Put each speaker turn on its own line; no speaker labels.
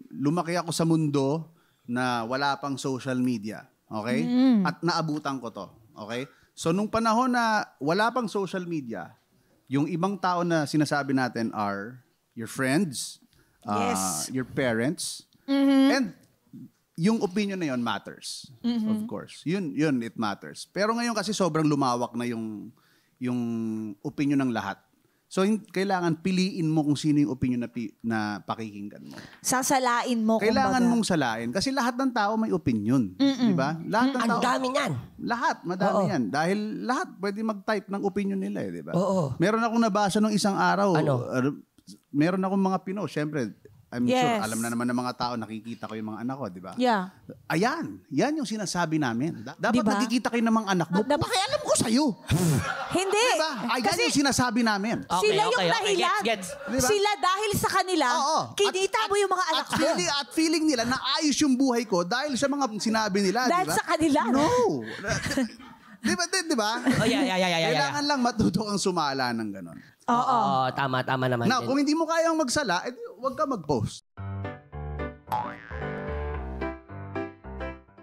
lumaki ako sa mundo na wala pang social media. Okay? At naabutan ko to. Okay? So, nung panahon na wala pang social media, yung ibang tao na sinasabi natin are your friends, your parents, and yung opinion na yun matters. Of course. Yun, it matters. Pero ngayon kasi sobrang lumawak na yung opinion ng lahat. So, kailangan piliin mo kung sino yung opinion na pakikinggan mo.
Sasalain mo.
Kailangan mong salain. Kasi lahat ng tao may opinion. Di ba? Lahat ng tao.
Ang dami niyan.
Lahat. Madami yan. Dahil lahat pwede mag-type ng opinion nila. Di ba?
Oo.
Meron akong nabasa nung isang araw.
Ano?
Meron akong mga Pinoy. Siyempre, I'm sure, alam na naman ng mga tao, nakikita ko yung mga anak ko, di ba?
Yeah.
Ayan, yan yung sinasabi namin. Dapat
Diba?
nakikita kayo ng mga anak mo. Pakialam ko sa'yo.
Hindi.
Diba? Ayan yung sinasabi namin.
Okay,
Sila yung
okay.
dahilan.
Gets.
Diba?
Sila dahil sa kanila, kinita mo yung mga anak mo.
At feeling nila na ayos yung buhay ko dahil sa mga sinabi nila.
Dahil
diba?
sa kanila.
No. Diba?
Yeah.
Kailangan lang matuto kang sumala ng ganon.
Oo.
Oo, tama naman.
Now, kung hindi mo kayang magsala, edi huwag ka mag-post.